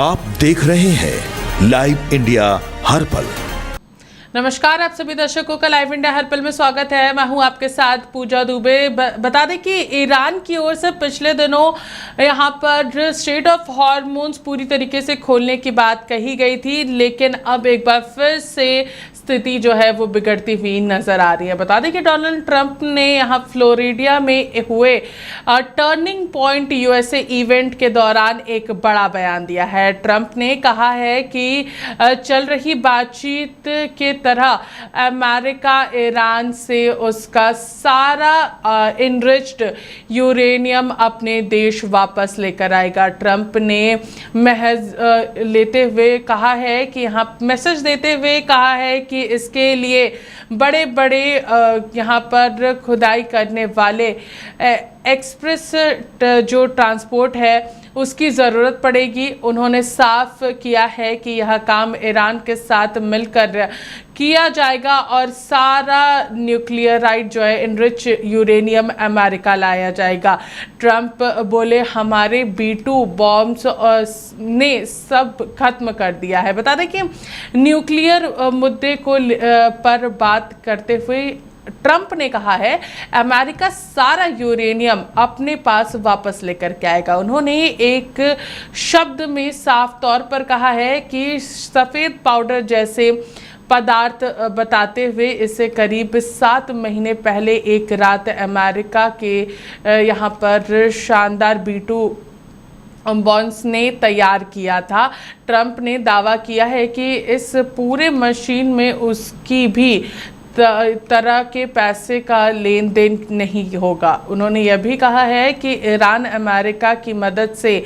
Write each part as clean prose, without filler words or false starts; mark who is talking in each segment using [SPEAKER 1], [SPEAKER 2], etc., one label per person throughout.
[SPEAKER 1] आप देख रहे हैं लाइव इंडिया हर पल।
[SPEAKER 2] नमस्कार, आप सभी दर्शकों का लाइव इंडिया हर पल में स्वागत है। मैं हूं आपके साथ पूजा दुबे। बता दें कि ईरान की ओर से पिछले दिनों यहां पर स्ट्रेट ऑफ हॉर्मोन्स पूरी तरीके से खोलने की बात कही गई थी, लेकिन अब एक बार फिर से स्थिति जो है वो बिगड़ती हुई नजर आ रही है। बता दें कि डोनाल्ड ट्रंप ने यहां फ्लोरिडा में हुए टर्निंग पॉइंट यूएसए इवेंट के दौरान एक बड़ा बयान दिया है। ट्रंप ने कहा है कि चल रही बातचीत के तरह अमेरिका ईरान से उसका सारा इनरिच्ड यूरेनियम अपने देश वापस लेकर आएगा। ट्रंप ने महज लेते हुए कहा है कि यहाँ मैसेज देते हुए कहा है कि इसके लिए बड़े बड़े यहाँ पर खुदाई करने वाले एक्सप्रेस जो ट्रांसपोर्ट है उसकी ज़रूरत पड़ेगी। उन्होंने साफ किया है कि यह काम ईरान के साथ मिलकर किया जाएगा और सारा न्यूक्लियराइड जो है इनरिच यूरेनियम अमेरिका लाया जाएगा। ट्रंप बोले हमारे B2 बॉम्ब्स ने सब खत्म कर दिया है। बता दें कि न्यूक्लियर मुद्दे को पर बात करते हुए ट्रंप ने कहा है अमेरिका सारा यूरेनियम अपने पास वापस लेकर के आएगा। उन्होंने एक शब्द में साफ तौर पर कहा है कि सफ़ेद पाउडर जैसे पदार्थ बताते हुए इसे करीब 7 महीने पहले एक रात अमेरिका के यहाँ पर शानदार B2 बॉम्ब्स ने तैयार किया था। ट्रंप ने दावा किया है कि इस पूरे मशीन में उसकी भी तरह के पैसे का लेन देन नहीं होगा। उन्होंने यह भी कहा है कि ईरान अमेरिका की मदद से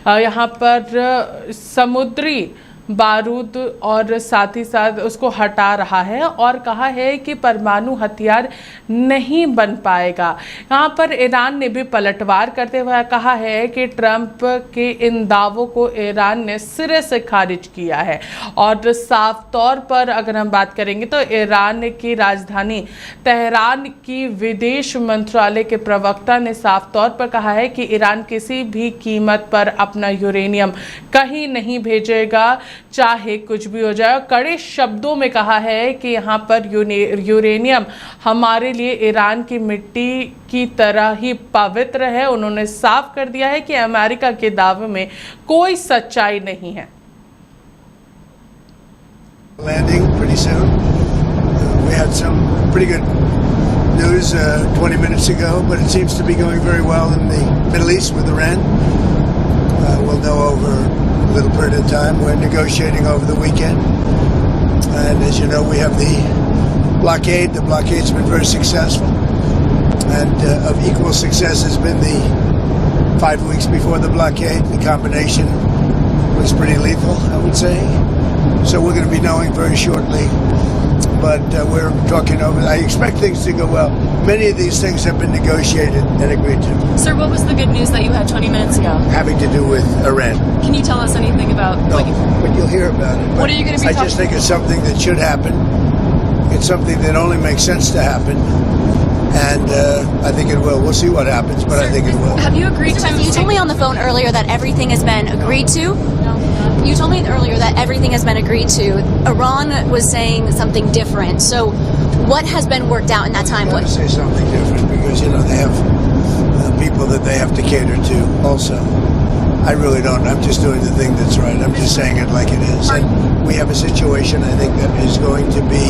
[SPEAKER 2] यहाँ पर समुद्री बारूद और साथ ही साथ उसको हटा रहा है और कहा है कि परमाणु हथियार नहीं बन पाएगा। यहाँ पर ईरान ने भी पलटवार करते हुए कहा है कि ट्रंप के इन दावों को ईरान ने सिरे से खारिज किया है। और साफ तौर पर अगर हम बात करेंगे तो ईरान की राजधानी तेहरान की विदेश मंत्रालय के प्रवक्ता ने साफ तौर पर कहा है कि ईरान किसी भी कीमत पर अपना यूरेनियम कहीं नहीं भेजेगा, चाहे कुछ भी हो जाए। कड़े शब्दों में कहा है कि यहाँ पर यूरेनियम हमारे लिए ईरान की मिट्टी की तरह ही पवित्र है। उन्होंने साफ कर दिया है कि अमेरिका के दावे में कोई सच्चाई नहीं है।
[SPEAKER 3] Landing pretty soon. We had some pretty good news 20 minutes ago, but it seems to be going very well in the Middle East with Iran. We'll know over a little period of time. We're negotiating over the weekend, and as you know, we have the blockade. The blockade's been very successful, and of equal success has been the 5 weeks before the blockade. The combination was pretty lethal, I would say. So we're going to be knowing very shortly, but we're talking over. I expect things to go well. Many of these things have been negotiated and agreed to.
[SPEAKER 4] Sir, what was the good news that you had 20 minutes ago?
[SPEAKER 3] Having to do with Iran.
[SPEAKER 4] Can you tell us anything about
[SPEAKER 3] No, but you'll hear about it.
[SPEAKER 4] What are you going to be
[SPEAKER 3] I just think it's something that should happen. It's something that only makes sense to happen. And I think it will. We'll see what happens, but I think it will.
[SPEAKER 4] Have you agreed to...
[SPEAKER 5] You told me on the phone earlier that everything has been agreed to. You told me earlier that everything has been agreed to. Iran was saying something different. So what has been worked out in that time?
[SPEAKER 3] I'm going to say something different because, you know, they have people that they have to cater to also. I really don't. I'm just doing the thing that's right. I'm just saying it like it is. And we have a situation, I think, that is going to be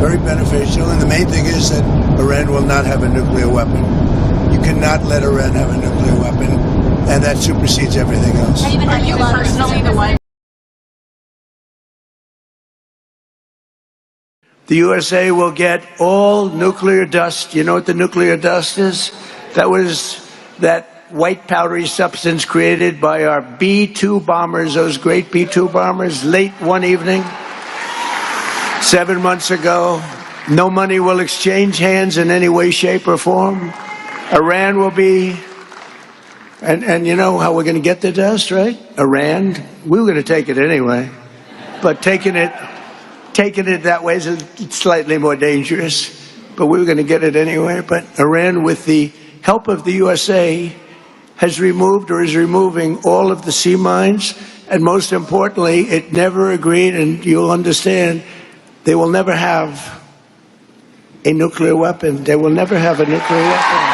[SPEAKER 3] very beneficial. And the main thing is that Iran will not have a nuclear weapon. You cannot let Iran have a nuclear weapon, and that supersedes everything else.
[SPEAKER 4] Are you personally the one?
[SPEAKER 3] The USA will get all nuclear dust. You know what the nuclear dust is? That was that white powdery substance created by our B-2 bombers, those great B-2 bombers, late one evening 7 months ago. No money will exchange hands in any way, shape, or form. Iran will be, and you know how we're going to get the dust, right? Iran, we were going to take it anyway, but taking it that way is slightly more dangerous, but we were going to get it anyway. But Iran, with the help of the USA, has removed or is removing all of the sea mines And most importantly, it never agreed, and you'll understand, they will never have a nuclear weapon. They will never have a nuclear weapon.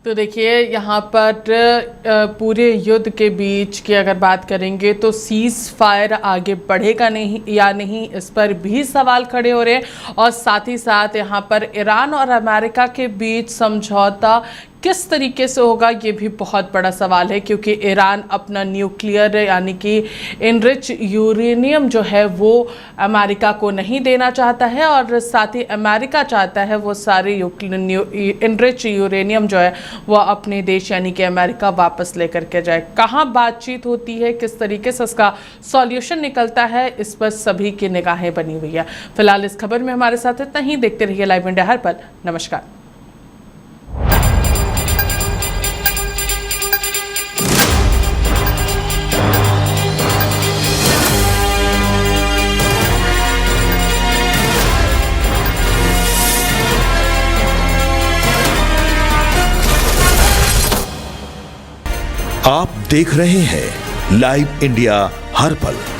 [SPEAKER 2] तो देखिए यहाँ पर पूरे युद्ध के बीच की अगर बात करेंगे तो सीज फायर आगे बढ़ेगा नहीं या नहीं, इस पर भी सवाल खड़े हो रहे हैं। और साथ ही साथ यहाँ पर ईरान और अमेरिका के बीच समझौता किस तरीके से होगा ये भी बहुत बड़ा सवाल है, क्योंकि ईरान अपना न्यूक्लियर यानी कि इनरिच यूरेनियम जो है वो अमेरिका को नहीं देना चाहता है, और साथ ही अमेरिका चाहता है वो सारे इनरिच यूरेनियम जो है वो अपने देश यानी कि अमेरिका वापस लेकर के जाए। कहाँ बातचीत होती है, किस तरीके से इसका सॉल्यूशन निकलता है, इस पर सभी की निगाहें बनी हुई है। फिलहाल इस खबर में हमारे साथ इतना ही। देखते रहिए लाइव इंडिया हर पल। नमस्कार।
[SPEAKER 1] आप देख रहे हैं लाइव इंडिया हर पल।